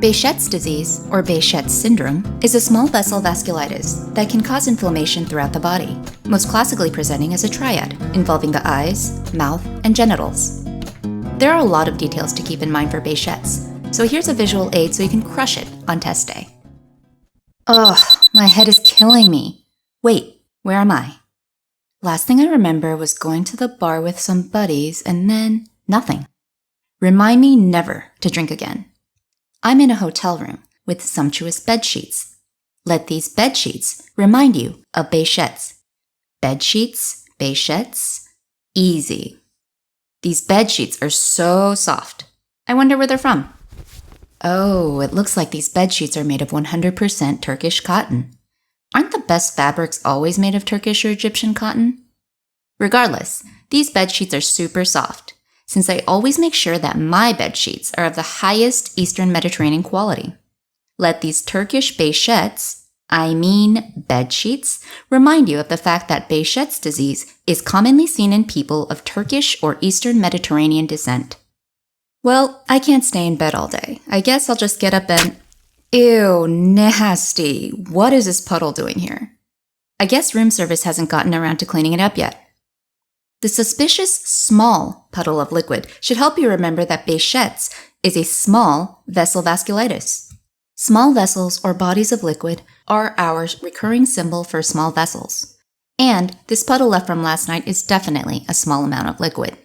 Behcet's disease, or Behcet syndrome, is a small vessel vasculitis that can cause inflammation throughout the body, most classically presenting as a triad involving the eyes, mouth, and genitals. There are a lot of details to keep in mind for Behcet's, so here's a visual aid so you can crush it on test day. Ugh, my head is killing me. Wait, where am I? Last thing I remember was going to the bar with some buddies and then nothing. Remind me never to drink again. I'm in a hotel room with sumptuous bed sheets. Let these bed sheets remind you of Behcet's. Bed sheets, Behcet's, easy. These bed sheets are so soft. I wonder where they're from. Oh, it looks like these bed sheets are made of 100% Turkish cotton. Aren't the best fabrics always made of Turkish or Egyptian cotton? Regardless, these bed sheets are super soft, since I always make sure that my bed sheets are of the highest Eastern Mediterranean quality. Let these Turkish Behcet's, bed sheets, remind you of the fact that Behcet's disease is commonly seen in people of Turkish or Eastern Mediterranean descent. Well, I can't stay in bed all day. I guess I'll just get up and... Ew, nasty. What is this puddle doing here? I guess room service hasn't gotten around to cleaning it up yet. The suspicious small puddle of liquid should help you remember that Behcet's is a small vessel vasculitis. Small vessels or bodies of liquid are our recurring symbol for small vessels. And this puddle left from last night is definitely a small amount of liquid.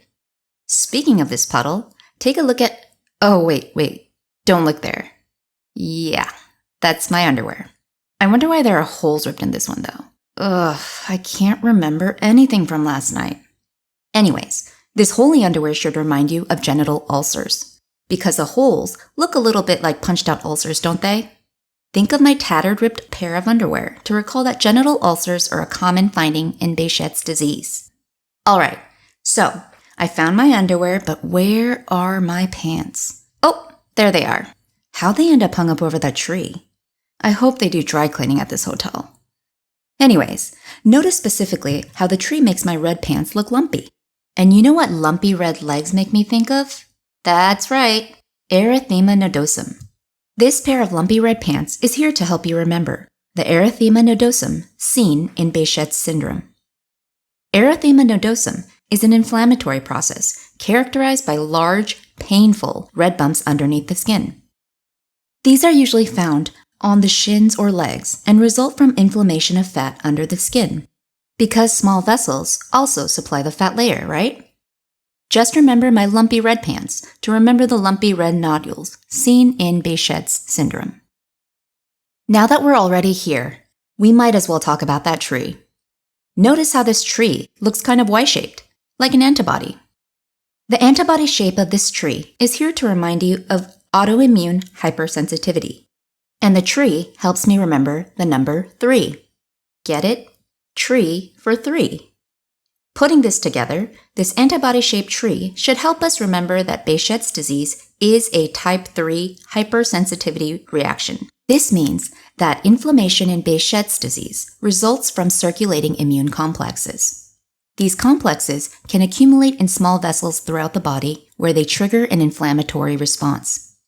Speaking of this puddle, take a look at... Oh, wait. Don't look there. Yeah, that's my underwear. I wonder why there are holes ripped in this one, though. Ugh, I can't remember anything from last night. Anyways, this holey underwear should remind you of genital ulcers, because the holes look a little bit like punched-out ulcers, don't they? Think of my tattered, ripped pair of underwear to recall that genital ulcers are a common finding in Behcet's disease. Alright, so I found my underwear, but where are my pants? Oh, there they are. How'd they end up hung up over that tree? I hope they do dry cleaning at this hotel. Anyways, notice specifically how the tree makes my red pants look lumpy. And you know what lumpy red legs make me think of? That's right, erythema nodosum. This pair of lumpy red pants is here to help you remember the erythema nodosum seen in Behcet's syndrome. Erythema nodosum is an inflammatory process characterized by large, painful red bumps underneath the skin. These are usually found on the shins or legs and result from inflammation of fat under the skin. Because small vessels also supply the fat layer, right? Just remember my lumpy red pants to remember the lumpy red nodules seen in Behcet's syndrome. Now that we're already here, we might as well talk about that tree. Notice how this tree looks kind of Y-shaped, like an antibody. The antibody shape of this tree is here to remind you of autoimmune hypersensitivity. And the tree helps me remember the number 3. Get it? Tree for 3. Putting this together, this antibody-shaped tree should help us remember that Behcet's disease is a type 3 hypersensitivity reaction. This means that inflammation in Behcet's disease results from circulating immune complexes. These complexes can accumulate in small vessels throughout the body where they trigger an inflammatory response.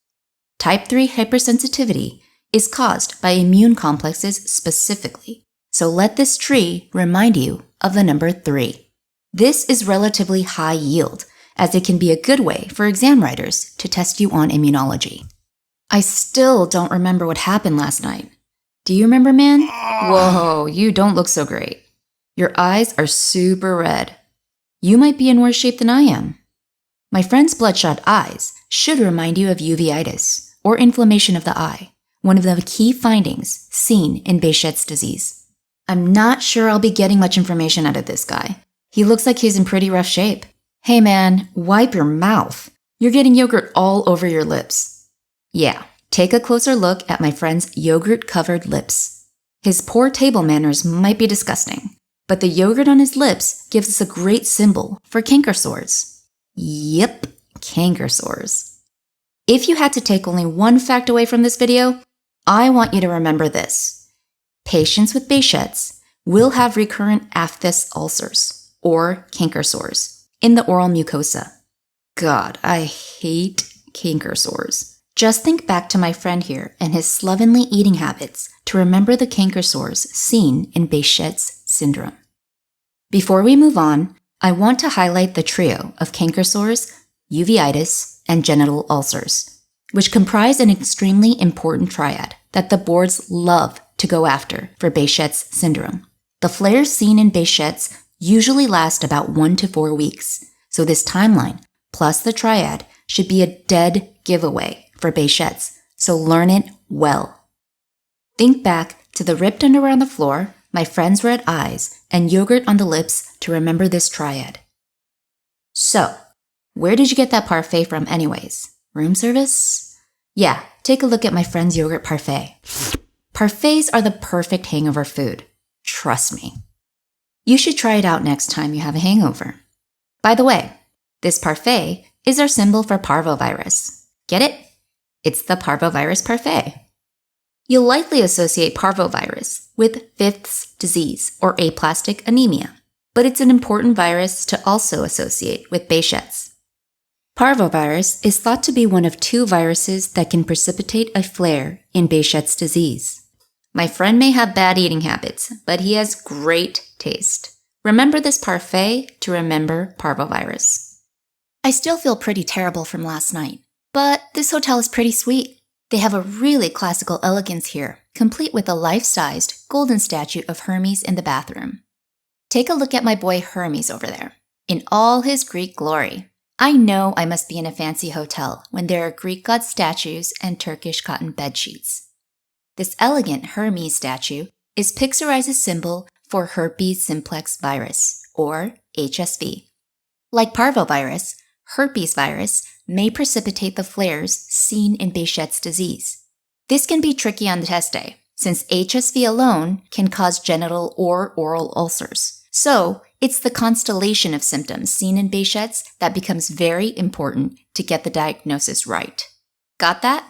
Type 3 hypersensitivity is caused by immune complexes specifically. So let this tree remind you of the number 3. This is relatively high yield, as it can be a good way for exam writers to test you on immunology. I still don't remember what happened last night. Do you remember, man? Whoa, you don't look so great. Your eyes are super red. You might be in worse shape than I am. My friend's bloodshot eyes should remind you of uveitis, or inflammation of the eye, one of the key findings seen in Behcet's disease. I'm not sure I'll be getting much information out of this guy. He looks like he's in pretty rough shape. Hey man, wipe your mouth. You're getting yogurt all over your lips. Yeah, take a closer look at my friend's yogurt-covered lips. His poor table manners might be disgusting, but the yogurt on his lips gives us a great symbol for canker sores. Yep, canker sores. If you had to take only one fact away from this video, I want you to remember this. Patients with Behcet's will have recurrent aphthous ulcers, or canker sores, in the oral mucosa. God, I hate canker sores. Just think back to my friend here and his slovenly eating habits to remember the canker sores seen in Behcet's syndrome. Before we move on, I want to highlight the trio of canker sores, uveitis, and genital ulcers, which comprise an extremely important triad that the boards love to go after for Behcet's syndrome. The flares seen in Behcet's usually last about 1 to 4 weeks, so this timeline, plus the triad, should be a dead giveaway for Behcet's, so learn it well. Think back to the ripped underwear on the floor, my friend's red eyes, and yogurt on the lips to remember this triad. So, where did you get that parfait from anyways? Room service? Yeah, take a look at my friend's yogurt parfait. Parfaits are the perfect hangover food. Trust me. You should try it out next time you have a hangover. By the way, this parfait is our symbol for parvovirus. Get it? It's the parvovirus parfait. You'll likely associate parvovirus with Behcet's disease or aplastic anemia, but it's an important virus to also associate with Behcet's. Parvovirus is thought to be one of 2 viruses that can precipitate a flare in Behcet's disease. My friend may have bad eating habits, but he has great taste. Remember this parfait to remember parvovirus. I still feel pretty terrible from last night, but this hotel is pretty sweet. They have a really classical elegance here, complete with a life-sized golden statue of Hermes in the bathroom. Take a look at my boy Hermes over there, in all his Greek glory. I know I must be in a fancy hotel when there are Greek god statues and Turkish cotton bedsheets. This elegant Hermes statue is Pixarize's symbol for herpes simplex virus, or HSV. Like parvovirus, herpes virus may precipitate the flares seen in Behcet's disease. This can be tricky on the test day, since HSV alone can cause genital or oral ulcers. So, it's the constellation of symptoms seen in Behcet's that becomes very important to get the diagnosis right. Got that?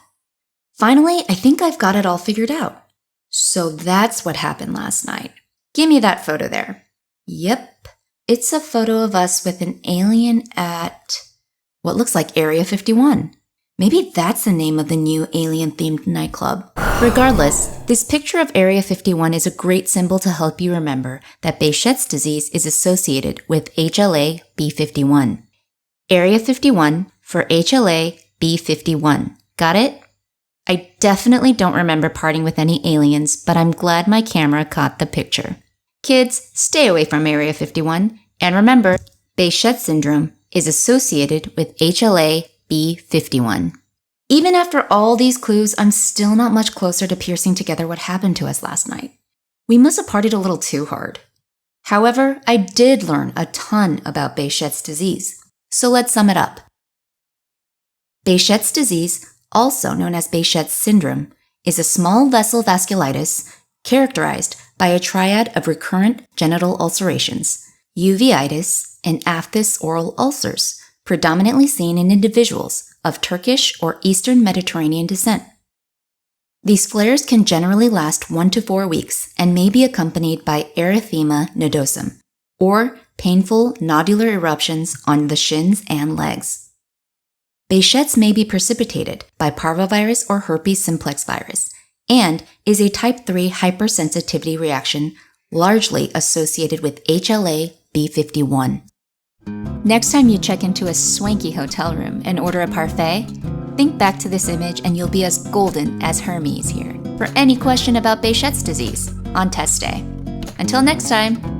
Finally, I think I've got it all figured out. So that's what happened last night. Give me that photo there. Yep, it's a photo of us with an alien at what looks like Area 51. Maybe that's the name of the new alien-themed nightclub. Regardless, this picture of Area 51 is a great symbol to help you remember that Behcet's disease is associated with HLA-B51. Area 51 for HLA-B51. Got it? I definitely don't remember partying with any aliens, but I'm glad my camera caught the picture. Kids, stay away from Area 51, and remember, Behcet syndrome is associated with HLA-B51. Even after all these clues, I'm still not much closer to piecing together what happened to us last night. We must have partied a little too hard. However, I did learn a ton about Behcet's disease, so let's sum it up. Behcet's disease, also known as Behcet syndrome, is a small vessel vasculitis characterized by a triad of recurrent genital ulcerations, uveitis, and aphthous oral ulcers, predominantly seen in individuals of Turkish or Eastern Mediterranean descent. These flares can generally last 1 to 4 weeks and may be accompanied by erythema nodosum, or painful nodular eruptions on the shins and legs. Behcet's may be precipitated by parvovirus or herpes simplex virus, and is a type 3 hypersensitivity reaction largely associated with HLA-B51. Next time you check into a swanky hotel room and order a parfait, think back to this image and you'll be as golden as Hermes here for any question about Behcet's disease on test day. Until next time.